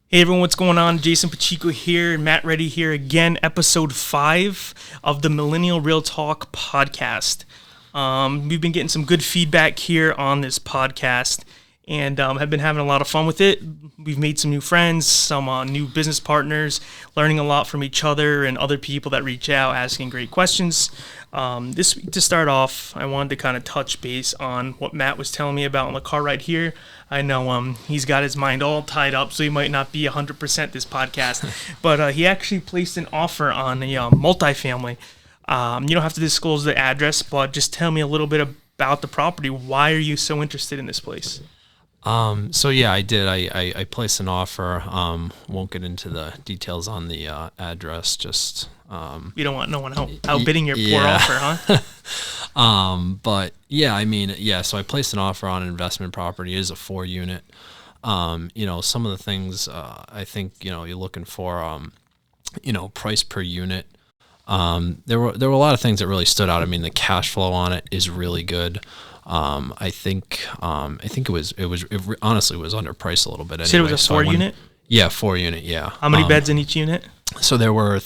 Hey everyone, what's going on? Jason Pacheco here and Matt Reddy here again, episode 5 of the Millennial Real Talk podcast. We've been getting some good feedback here on this podcast and have been having a lot of fun with it. We've made some new friends, some new business partners, learning a lot from each other and other people that reach out, asking great questions. This week, to start off, I wanted to kind of touch base on what Matt was telling me about on the car ride here. I know he's got his mind all tied up, so he might not be 100% this podcast, but he actually placed an offer on a multifamily. You don't have to disclose the address, but just tell me a little bit about the property. Why are you so interested in this place? So yeah, I did. I placed an offer. Won't get into the details on the address. Just you don't want no one outbidding your poor offer, huh? But yeah, I mean, yeah. So I placed an offer on an investment property. It is a 4-unit. Some of the things I think you're looking for. Price per unit. There were a lot of things that really stood out. I mean, the cash flow on it is really good. I think it honestly was underpriced a little bit. Anyway. So it was a 4-unit? Yeah, 4-unit. Yeah. How many beds in each unit? So there were 2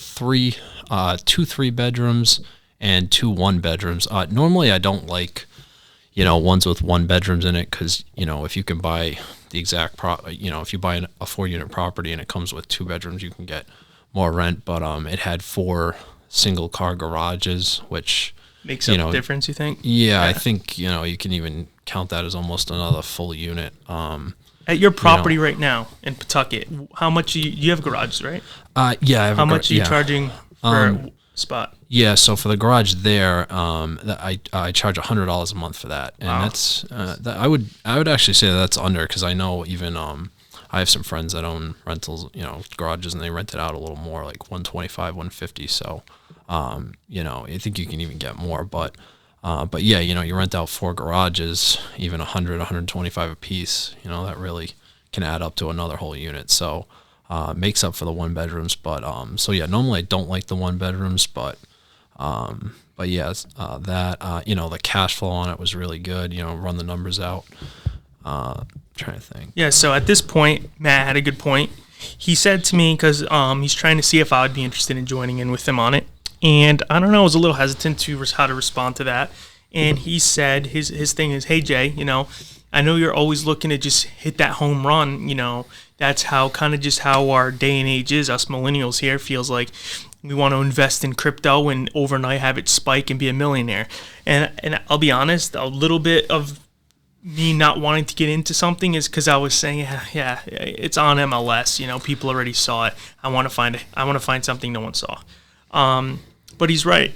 3-bedrooms and 2 1-bedrooms. Normally I don't like, ones with 1-bedrooms in it. Cause if you can buy the exact if you buy a 4-unit property and it comes with 2 bedrooms, you can get more rent. But, it had 4 single car garages, which makes up the difference, you think? Yeah, I think, you can even count that as almost another full unit. At your property right now in Pawtucket, how much you have garages, right? Yeah. I have how much are you charging for a spot? Yeah, so for the garage there, I charge $100 a month for that, and wow. That's I would actually say that's under, because I know even I have some friends that own rentals, garages, and they rent it out a little more, like $125, $150. So, I think you can even get more, but yeah, you rent out 4 garages, even $100, $125 a piece. That really can add up to another whole unit. So, makes up for the 1-bedrooms. But so yeah, normally I don't like the 1-bedrooms, but yeah, the cash flow on it was really good. Run the numbers out. Trying to think. Yeah, so at this point, Matt had a good point. He said to me, because he's trying to see if I would be interested in joining in with him on it. And I don't know, I was a little hesitant to how to respond to that. And he said his thing is, hey, Jay, I know you're always looking to just hit that home run. That's how our day and age is. Us millennials here feels like we want to invest in crypto and overnight have it spike and be a millionaire. And I'll be honest, a little bit of me not wanting to get into something is because I was saying, yeah, it's on MLS. People already saw it. I want to find something no one saw. But he's right.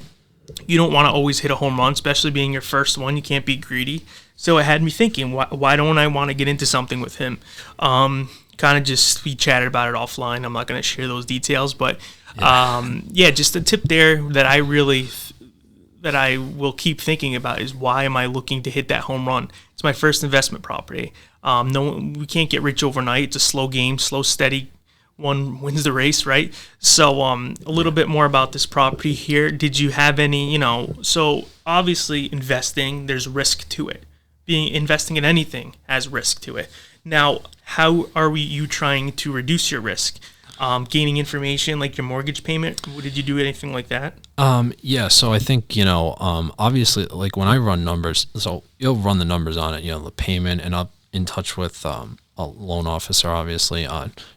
You don't want to always hit a home run, especially being your first one. You can't be greedy. So it had me thinking, why don't I want to get into something with him? We chatted about it offline. I'm not going to share those details, but just a tip there that I will keep thinking about is, why am I looking to hit that home run? It's my first investment property. We can't get rich overnight. It's a slow game, slow, steady. One wins the race, right? So a little bit more about this property here. Did you have any, so obviously investing, there's risk to it. Investing in anything has risk to it. Now, how are you trying to reduce your risk? Gaining information like your mortgage payment? Did you do anything like that? Yeah, so I think, obviously, like when I run numbers, so you'll run the numbers on it, the payment, and I'm in touch with a loan officer, obviously.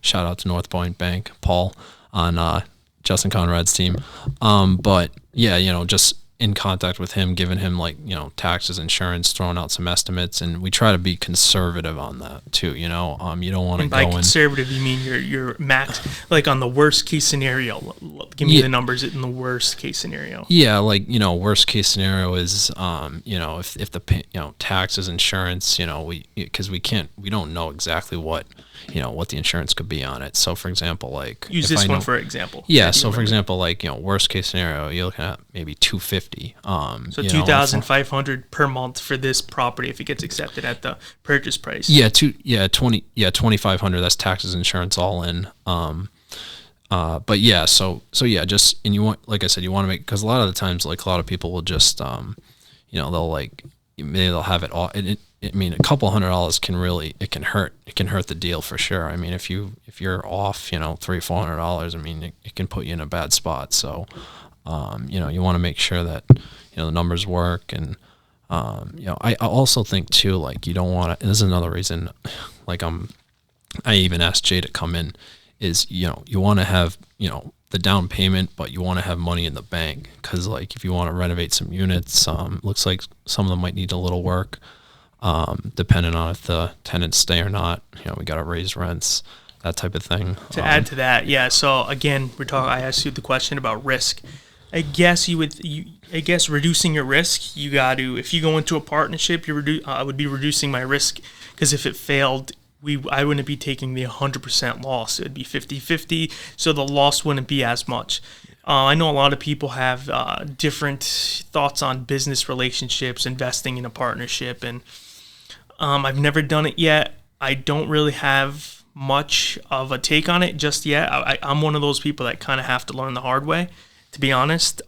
Shout out to North Point Bank, Paul, on Justin Conrad's team. But yeah, just in contact with him, giving him taxes, insurance, throwing out some estimates, and we try to be conservative on that too. You don't want to go in. By conservative, you mean your max, like on the worst case scenario. Give me the numbers in the worst case scenario. Yeah, worst case scenario is if the taxes, insurance, because we don't know exactly what the insurance could be on it. So for example, use this one for example. Yeah, so for example, worst case scenario, you're looking at maybe $250. So $2,500 per month for this property if it gets accepted at the purchase price. Yeah, $2,500. That's taxes, insurance, all in. But yeah, so yeah, and you want, like I said, you want to make, because a lot of the times, a lot of people will just, they'll maybe they'll have it all. I mean, a couple $100 it can hurt the deal for sure. I mean, if you're off, $300-400, I mean, it can put you in a bad spot. So, you want to make sure that, the numbers work. And, I also think too, like, you don't want to, this is another reason, like, I even asked Jay to come in, is, you want to have, the down payment, but you want to have money in the bank. Cause like, if you want to renovate some units, looks like some of them might need a little work, depending on if the tenants stay or not. We got to raise rents, that type of thing. To add to that, yeah. So again, I asked you the question about risk. I guess reducing your risk, you got to, if you go into a partnership, I would be reducing my risk, because if it failed, I wouldn't be taking the 100% loss. It would be 50-50, so the loss wouldn't be as much. I know a lot of people have different thoughts on business relationships, investing in a partnership, and I've never done it yet. I don't really have much of a take on it just yet. I'm one of those people that kind of have to learn the hard way, to be honest.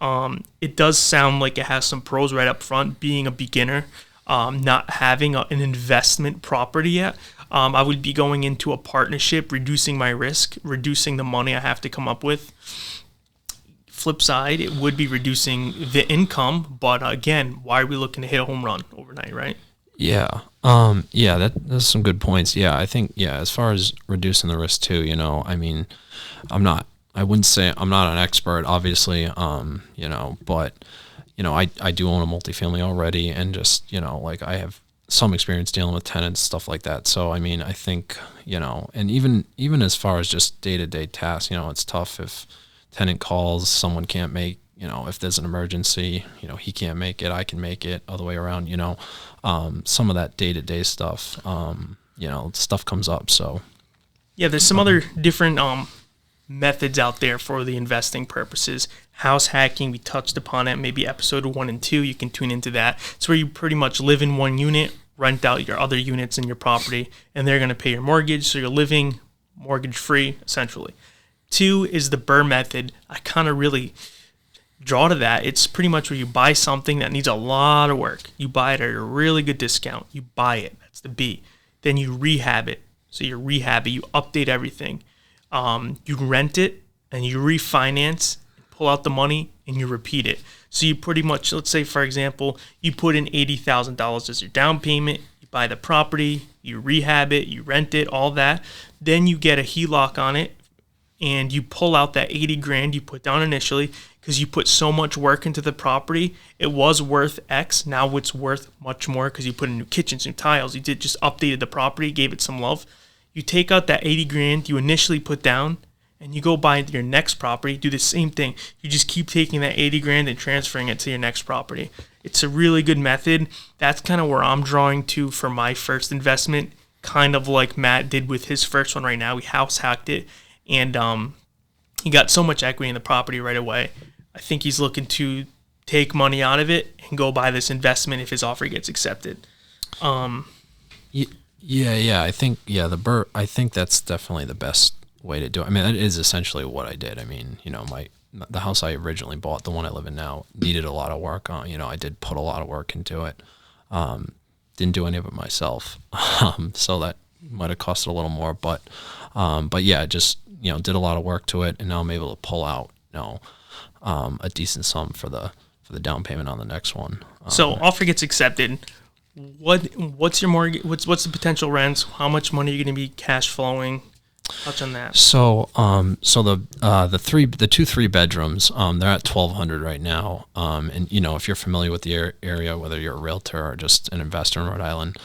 It does sound like it has some pros right up front, being a beginner, not having an investment property yet. I would be going into a partnership, reducing my risk, reducing the money I have to come up with. Flip side, it would be reducing the income, but again, why are we looking to hit a home run overnight, right? Yeah. That's some good points. Yeah, I think, as far as reducing the risk too, I mean, I wouldn't say I'm not an expert, obviously, but, I do own a multifamily already, and just, like, I have some experience dealing with tenants, stuff like that. So, I mean, I think, and even as far as just day-to-day tasks, it's tough if tenant calls, someone can't make, if there's an emergency, he can't make it, I can make it, other way around, some of that day-to-day stuff, stuff comes up. So, yeah, there's some other different methods out there for the investing purposes. House hacking, we touched upon it, maybe episode 1 and 2, you can tune into that. It's where you pretty much live in one unit, rent out your other units in your property, and they're going to pay your mortgage, so you're living mortgage-free, essentially. 2 is the BRRRR method. I kind of really draw to that. It's pretty much where you buy something that needs a lot of work. You buy it at a really good discount. You buy it. That's the B. Then you rehab it. So you rehab it. You update everything. You rent it, and you refinance, pull out the money, and you repeat it. So you pretty much, let's say, for example, you put in $80,000 as your down payment, you buy the property, you rehab it, you rent it, all that. Then you get a HELOC on it, and you pull out that 80 grand you put down initially, because you put so much work into the property. It was worth X, now it's worth much more because you put in new kitchens, new tiles, you just updated the property, gave it some love. You take out that 80 grand you initially put down, and you go buy your next property, do the same thing. You just keep taking that 80 grand and transferring it to your next property. It's a really good method. That's kind of where I'm drawing to for my first investment, kind of like Matt did with his first one right now. We house hacked it, and he got so much equity in the property right away. I think he's looking to take money out of it and go buy this investment if his offer gets accepted. I think the BRRRR, I think that's definitely the best way to do it. I mean, that is essentially what I did. I mean, the house I originally bought, the one I live in now, needed a lot of work on. I did put a lot of work into it. Didn't do any of it myself. So that might have costed a little more, but yeah, just, did a lot of work to it, and now I'm able to pull out, a decent sum for the down payment on the next one. So offer gets accepted. What's your mortgage? What's the potential rents? How much money are you going to be cash flowing? Touch on that. So the 2 3-bedrooms, they're at $1,200 right now. And if you're familiar with the area, whether you're a realtor or just an investor in Rhode Island,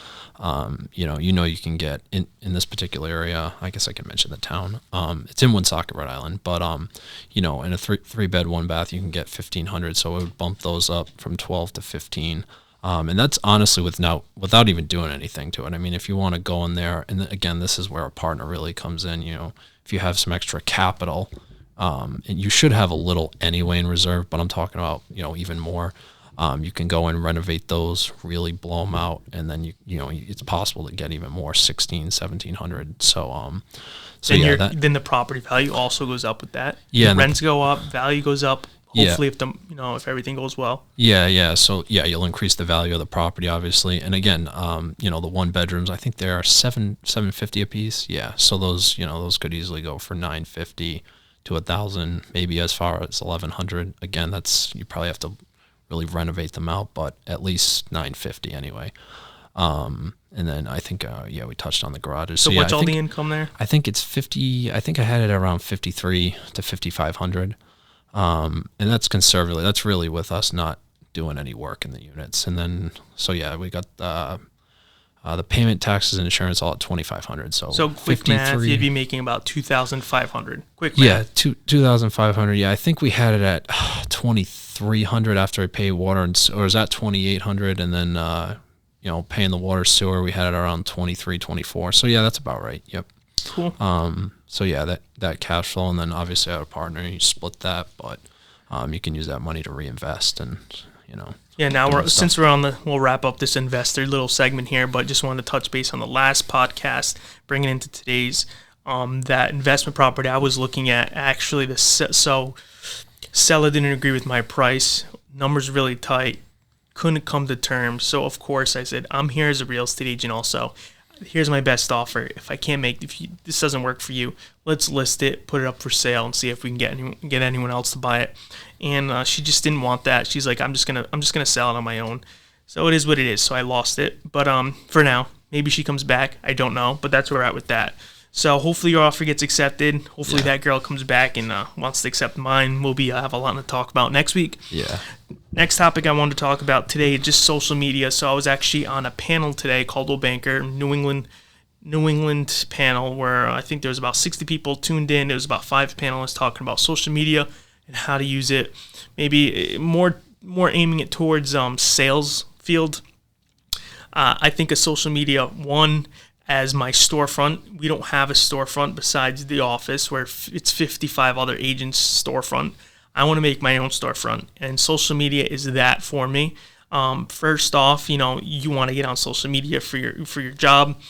you can get in this particular area. I guess I can mention the town. It's in Woonsocket, Rhode Island, but in a 3-bed 1-bath, you can get $1,500. So it would bump those up from 12 to 15. And that's honestly without even doing anything to it. I mean, if you want to go in there, and again, this is where a partner really comes in. If you have some extra capital, and you should have a little anyway in reserve, but I'm talking about even more. You can go and renovate those, really blow them out, and then it's possible to get even more, 1,600, 1,700. So then the property value also goes up with that. Yeah, rents go up, value goes up. Hopefully, if everything goes well. Yeah. So yeah, you'll increase the value of the property, obviously. And again, the 1 bedrooms, I think there are $750 a piece. Yeah. So those could easily go for $950 to $1,000, maybe as far as $1,100. Again, you probably have to really renovate them out, but at least $950 anyway. And then I think, we touched on the garages. So what's all the income there? I think it's 50. I think I had it around 53 to 5,500. And that's conservatively. That's really with us not doing any work in the units. And then, we got the payment, taxes, and insurance all at 2,500. So quick math, you'd be making about 2,500. Quick math. Yeah, 2,500. Yeah, I think we had it at 2,300 after I paid water, or is that 2,800? And then paying the water, sewer, we had it around 23, 24. So yeah, that's about right. Yep. Cool. So yeah, that cash flow, and then obviously I have a partner, you split that, but you can use that money to reinvest and Yeah, now we'll wrap up this investor little segment here, but just wanted to touch base on the last podcast, bringing into today's that investment property I was looking at. Actually, so seller didn't agree with my price. Numbers really tight. Couldn't come to terms. So of course I said, I'm here as a real estate agent also. Here's my best offer. If this doesn't work for you, let's list it, put it up for sale, and see if we can get anyone else to buy it. And she just didn't want that. She's like, I'm just gonna sell it on my own. So it is what it is. So I lost it. But for now, maybe she comes back. I don't know. But that's where we're at with that. So hopefully your offer gets accepted. Hopefully that girl comes back and wants to accept mine. We'll have a lot to talk about next week. Yeah. Next topic I wanted to talk about today, just social media. So I was actually on a panel today, Coldwell Banker, New England panel, where I think there was about 60 people tuned in. There was about 5 panelists talking about social media and how to use it. Maybe more aiming it towards sales field. I think of social media, one, as my storefront. We don't have a storefront besides the office where it's 55 other agents' storefront. I want to make my own storefront, and social media is that for me. First off, you want to get on social media for your job.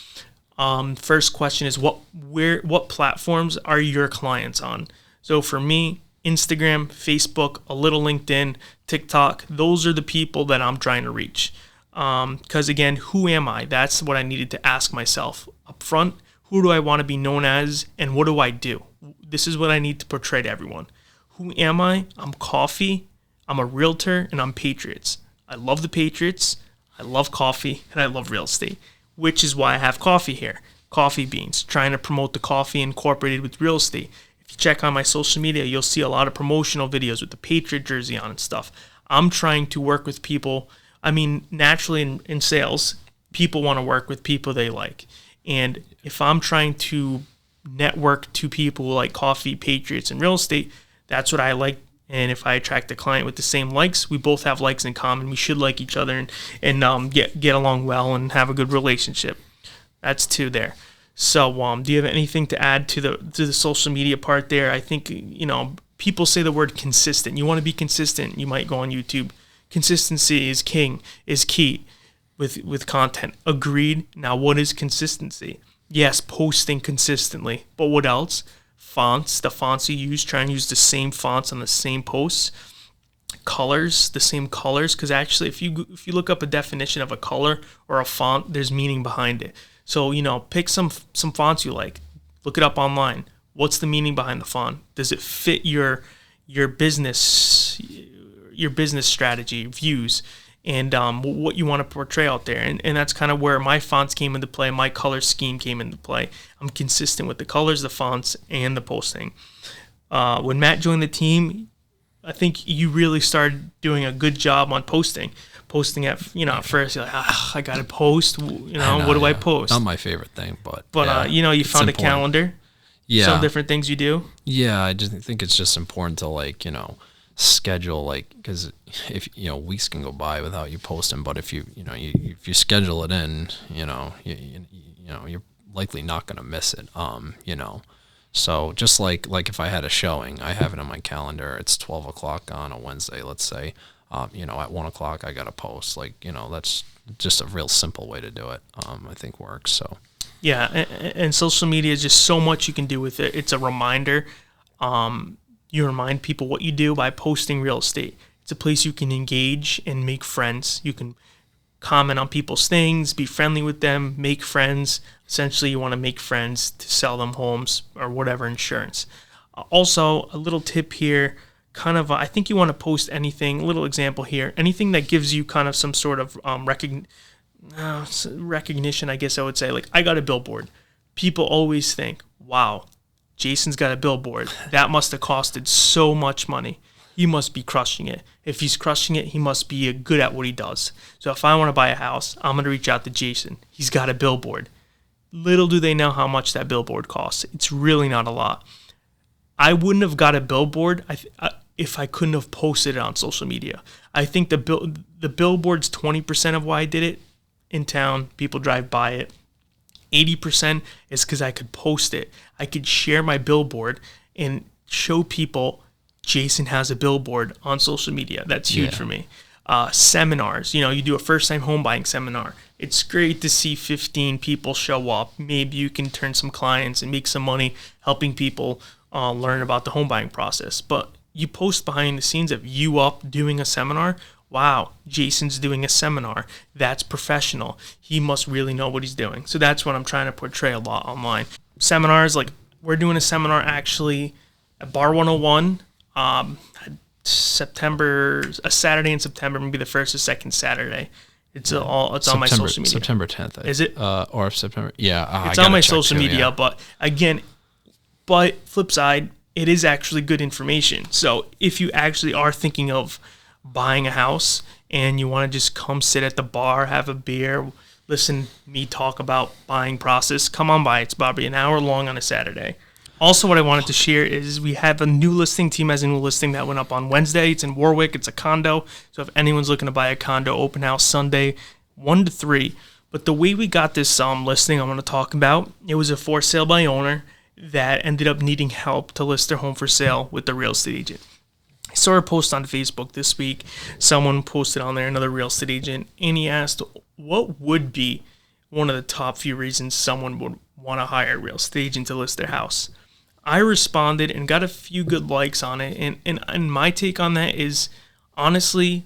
First question is what platforms are your clients on? So for me, Instagram, Facebook, a little LinkedIn, TikTok, those are the people that I'm trying to reach. Because again, who am I? That's what I needed to ask myself up front. Who do I want to be known as, and what do I do? This is what I need to portray to everyone. Who am I? I'm coffee, I'm a realtor, and I'm Patriots. I love the Patriots, I love coffee, and I love real estate, which is why I have coffee here. Coffee beans, trying to promote the coffee incorporated with real estate. If you check on my social media, you'll see a lot of promotional videos with the Patriot jersey on and stuff. I'm trying to work with people. I mean, naturally in sales, people want to work with people they like. And if I'm trying to network to people like coffee, Patriots, and real estate, that's what I like. And if I attract a client with the same likes, we both have likes in common. We should like each other and get along well and have a good relationship. That's 2 there. So do you have anything to add to the social media part there? I think, people say the word consistent. You want to be consistent, you might go on YouTube. Consistency is key with content. Agreed. Now, what is consistency? Yes, posting consistently. But what else? Fonts, the fonts you use, try and use the same fonts on the same posts. Colors, the same colors, because actually if you look up a definition of a color or a font, there's meaning behind it. So, pick some fonts you like. Look it up online. What's the meaning behind the font? Does it fit your business strategy, views, and what you want to portray out there? And that's kind of where my fonts came into play, my color scheme came into play. I'm consistent with the colors, the fonts, and the posting. When Matt joined the team, I think you really started doing a good job on posting. Posting at first you're like, I got to post. What do I post? Not my favorite thing, but you found a calendar. Yeah, some different things you do. Yeah, I just think it's just important to schedule, because if weeks can go by without you posting, but if you schedule it in, you're likely not going to miss it. So just like if I had a showing, I have it on my calendar. It's 12 o'clock on a Wednesday, let's say. At 1 o'clock I got to post. That's just a real simple way to do it. I think works. So yeah, and social media is just so much you can do with it. It's a reminder. You remind people what you do by posting real estate. It's a place you can engage and make friends. You can comment on people's things, be friendly with them, make friends. Essentially, you want to make friends to sell them homes or whatever insurance. Also, a little tip here, I think you want to post anything, a little example here, anything that gives you kind of some sort of recognition, I guess I would say. Like, I got a billboard. People always think, wow, Jason's got a billboard. That must have costed so much money. He must be crushing it. If he's crushing it, he must be good at what he does. So if I want to buy a house, I'm going to reach out to Jason. He's got a billboard. Little do they know how much that billboard costs. It's really not a lot. I wouldn't have got a billboard if I couldn't have posted it on social media. I think the billboard's 20% of why I did it in town. People drive by it. 80% is because I could post it. I could share my billboard and show people Jason has a billboard on social media. That's huge for me. Seminars, you do a first-time home buying seminar. It's great to see 15 people show up. Maybe you can turn some clients and make some money helping people learn about the home buying process. But you post behind the scenes of you up doing a seminar. Wow, Jason's doing a seminar. That's professional. He must really know what he's doing. So that's what I'm trying to portray a lot online. Seminars, like we're doing a seminar actually at Bar 101. A Saturday in September, maybe the first or second Saturday. It's on my social media. September 10th. Is it? Or September? Yeah. It's on my social media, but again, flip side, it is actually good information. So if you actually are thinking of buying a house and you want to just come sit at the bar, have a beer, listen to me talk about buying process, come on by. It's probably an hour long on a Saturday. Also, what I wanted to share is we have a new listing. Team has a new listing that went up on Wednesday. It's in Warwick. It's a condo. So if anyone's looking to buy a condo, open house Sunday, 1 to 3. But the way we got this listing I want to talk about, it was a for sale by owner that ended up needing help to list their home for sale with the real estate agent. I saw a post on Facebook this week. Someone posted on there, another real estate agent, and he asked what would be one of the top few reasons someone would want to hire a real estate agent to list their house. I responded and got a few good likes on it. And my take on that is, honestly,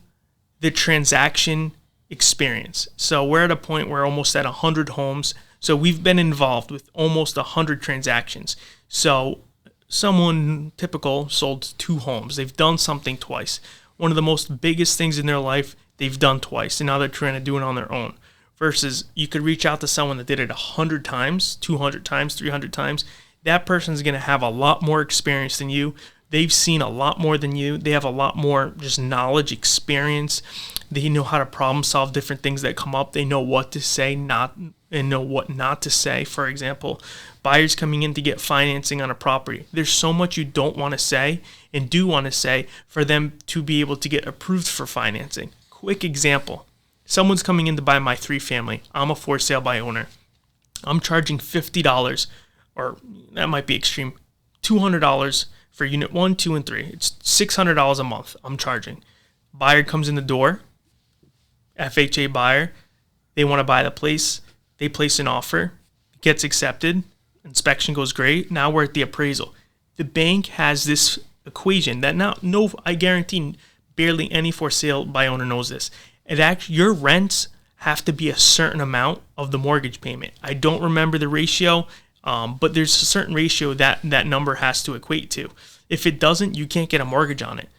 the transaction experience. So we're at a point where almost at 100 homes. So we've been involved with almost 100 transactions. So someone typical sold 2 homes. They've done something twice. One of the most biggest things in their life they've done twice. And now they're trying to do it on their own. Versus you could reach out to someone that did it 100 times, 200 times, 300 times. That person's going to have a lot more experience than you. They've seen a lot more than you. They have a lot more just knowledge, experience. They know how to problem solve different things that come up. They know what to say, and know what not to say. For example, buyers coming in to get financing on a property. There's so much you don't want to say and do want to say for them to be able to get approved for financing. Quick example. Someone's coming in to buy my 3-family. I'm a for sale by owner. I'm charging $50, or that might be extreme, $200 for unit 1, 2, and 3. It's $600 a month I'm charging. Buyer comes in the door, FHA buyer. They want to buy the place. They place an offer. It gets accepted. Inspection goes great. Now we're at the appraisal. The bank has this equation that I guarantee barely any for sale by owner knows this. Your rents have to be a certain amount of the mortgage payment. I don't remember the ratio. But there's a certain ratio that number has to equate to. If it doesn't, you can't get a mortgage on it.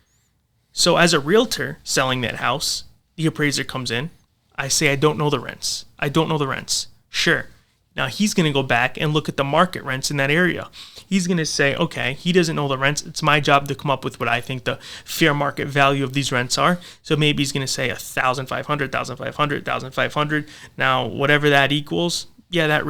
So as a realtor selling that house, the appraiser comes in. I say, I don't know the rents. Sure. Now he's going to go back and look at the market rents in that area. He's going to say, okay, he doesn't know the rents. It's my job to come up with what I think the fair market value of these rents are. So maybe he's going to say 1,500, 1,500, 1,500. Now, whatever that equals, yeah, that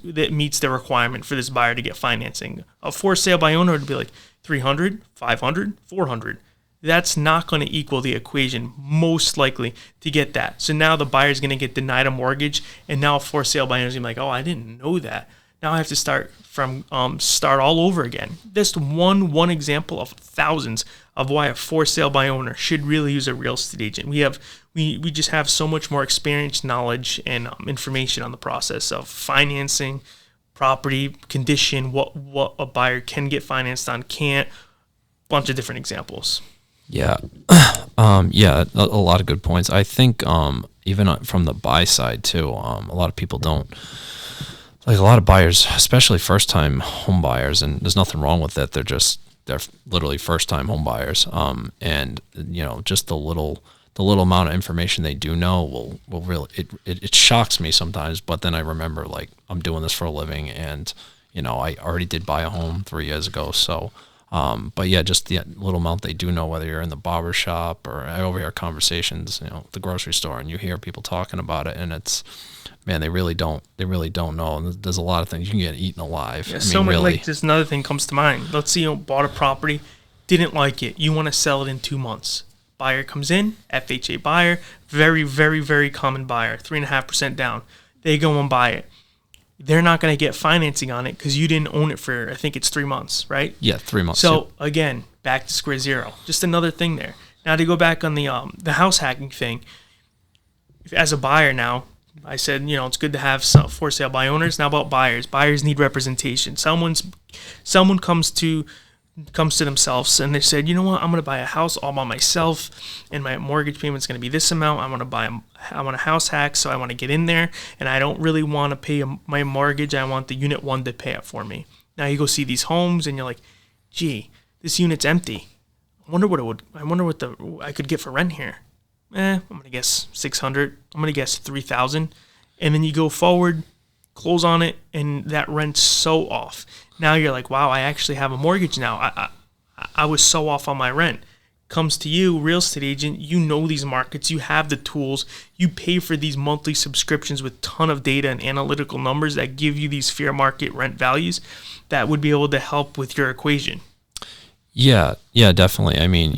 that meets the requirement for this buyer to get financing. A for sale by owner would be like 300, 500, 400. That's not going to equal the equation most likely to get that. So now the buyer's going to get denied a mortgage, and now a for sale by owner is going to be like, oh, I didn't know that. Now I have to start all over again. Just one example of thousands of why a for sale by owner should really use a real estate agent. We just have so much more experience, knowledge, and information on the process of financing, property condition, what a buyer can get financed on, can't, bunch of different examples. Yeah. Yeah, a lot of good points. I think even from the buy side too, a lot of people don't, like a lot of buyers, especially first time home buyers, and there's nothing wrong with it. They're literally first time home buyers. And just the little amount of information they do know will really, it shocks me sometimes, but then I remember, like, I'm doing this for a living, and I already did buy a home 3 years ago. So but yeah, just the little amount they do know, whether you're in the barber shop, or I overhear conversations, the grocery store, and you hear people talking about it, and it's, man, they really don't know. And there's a lot of things you can get eaten alive. Yeah, so many, like, just another thing comes to mind. Let's say you bought a property, didn't like it, you want to sell it in 2 months. Buyer comes in, FHA buyer, very, very, very common buyer, 3.5% down. They go and buy it. They're not going to get financing on it because you didn't own it for, I think it's 3 months, right? Yeah, 3 months. So again, back to square zero. Just another thing there. Now to go back on the house hacking thing, as a buyer now, I said, it's good to have some for sale by owners. Now about buyers. Buyers need representation. Someone comes to themselves and they said, you know what, I'm going to buy a house all by myself, and my mortgage payment's going to be this amount. I want a house hack, so I want to get in there, and I don't really want to pay my mortgage. I want the unit one to pay it for me. Now you go see these homes and you're like, gee, this unit's empty. I wonder what I could get for rent here. I'm going to guess 600. I'm going to guess 3,000. And then you go forward, close on it, and that rent's so off. Now you're like, wow, I actually have a mortgage now. I was so off on my rent. Comes to you, real estate agent, you know these markets, you have the tools, you pay for these monthly subscriptions with ton of data and analytical numbers that give you these fair market rent values that would be able to help with your equation. Yeah, definitely. I mean,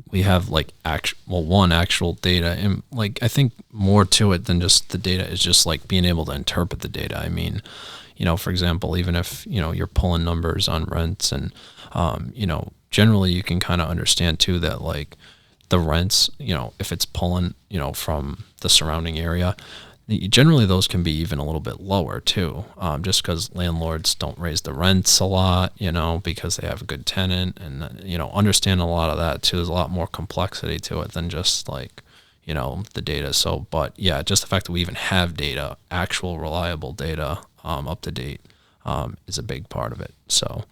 we have like actual data, and like I think more to it than just the data is just like being able to interpret the data. I mean, for example, even if you're pulling numbers on rents, and generally you can kind of understand too that like the rents, if it's pulling from the surrounding area, generally those can be even a little bit lower too, just because landlords don't raise the rents a lot, because they have a good tenant, and understand a lot of that too. There's a lot more complexity to it than just like the data. So, but yeah, just the fact that we even have data, actual reliable data, up to date, is a big part of it. So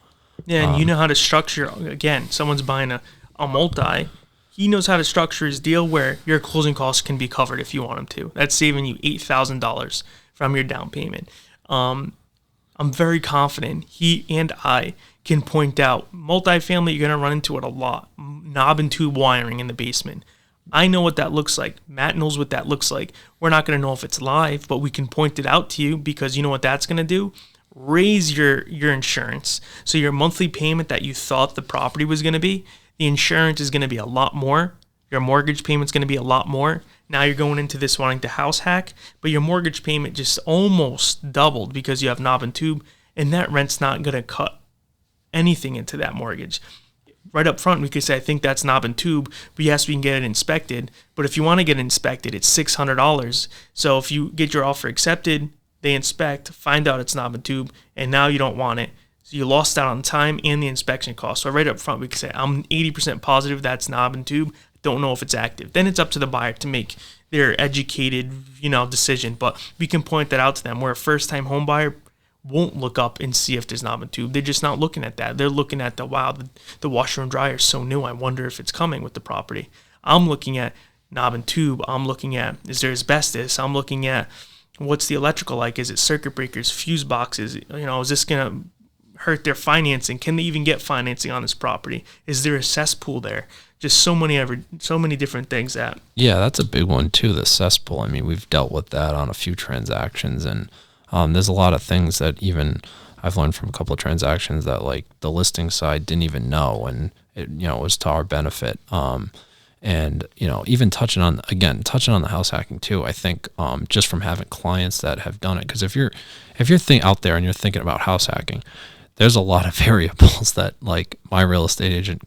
yeah, and you know how to structure. Again, someone's buying a multi. He knows how to structure his deal where your closing costs can be covered if you want them to. That's saving you $8,000 from your down payment. I'm very confident he and I can point out multifamily. You're going to run into it a lot. Knob and tube wiring in the basement. I know what that looks like. Matt knows what that looks like. We're not going to know if it's live, but we can point it out to you, because you know what that's going to do? Raise your insurance. So your monthly payment that you thought the property was going to be, the insurance is going to be a lot more. Your mortgage payment's going to be a lot more. Now you're going into this wanting to house hack, but your mortgage payment just almost doubled because you have knob and tube, and that rent's not going to cut anything into that mortgage. Right up front, we could say, I think that's knob and tube, but yes, we can get it inspected. But if you want to get it inspected, it's $600. So if you get your offer accepted, they inspect, find out it's knob and tube, and now you don't want it. So you lost out on time and the inspection cost. So right up front, we could say, I'm 80% positive that's knob and tube. Don't know if it's active. Then it's up to the buyer to make their educated, decision. But we can point that out to them. Where a first-time home buyer won't look up and see if there's knob and tube. They're just not looking at that. They're looking at the washer and dryer is so new. I wonder if it's coming with the property. I'm looking at knob and tube. I'm looking at, is there asbestos? I'm looking at, what's the electrical like? Is it circuit breakers, fuse boxes? Is this going to hurt their financing? Can they even get financing on this property? Is there a cesspool there? Just so many different things that. Yeah, that's a big one too, the cesspool. I mean, we've dealt with that on a few transactions, and there's a lot of things that even I've learned from a couple of transactions that like the listing side didn't even know, and it was to our benefit. And even touching on the house hacking too, I think just from having clients that have done it, because if you're out there and you're thinking about house hacking, there's a lot of variables that like my real estate agent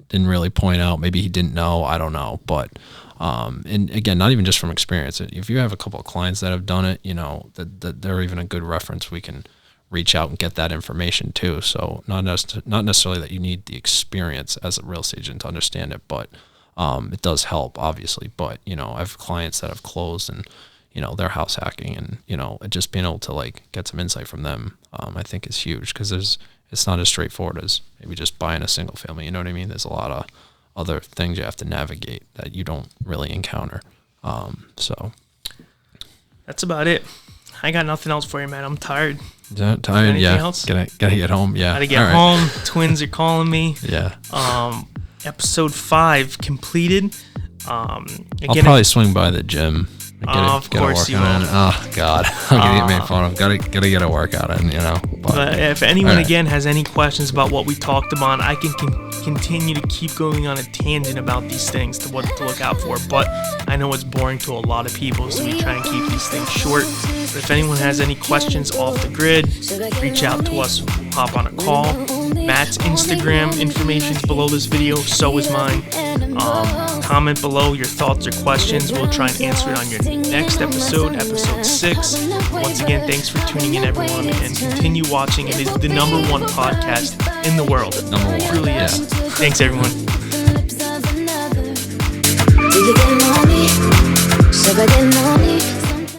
didn't really point out. Maybe he didn't know, I don't know. But and again, not even just from experience. If you have a couple of clients that have done it, that they're even a good reference we can reach out and get that information too. So not necessarily that you need the experience as a real estate agent to understand it, but it does help, obviously. But, you know, I have clients that have closed and, you know, they're house hacking, and, you know, just being able to like get some insight from them, I think is huge, because it's not as straightforward as maybe just buying a single family. You know what I mean? There's a lot of other things you have to navigate that you don't really encounter. So that's about it. I got nothing else for you, man. I'm tired. Tired? Yeah. Else? Gotta get home. Yeah. Gotta get home. Twins are calling me. Yeah. Episode 5 completed. I'll probably swing by the gym. Of course you will. Oh God, I'm gonna get made fun of. Gotta get a workout in, you know. But if anyone again has any questions about what we talked about, I can continue to keep going on a tangent about these things, to what to look out for. But I know it's boring to a lot of people, so we try and keep these things short. But if anyone has any questions off the grid, reach out to us. Hop on a call. Matt's Instagram information is below this video. So is mine. Comment below your thoughts or questions. We'll try and answer it on your next episode 6. Once again, thanks for tuning in, everyone, and continue watching. It is the #1 podcast in the world. #1. It truly is. Thanks, everyone.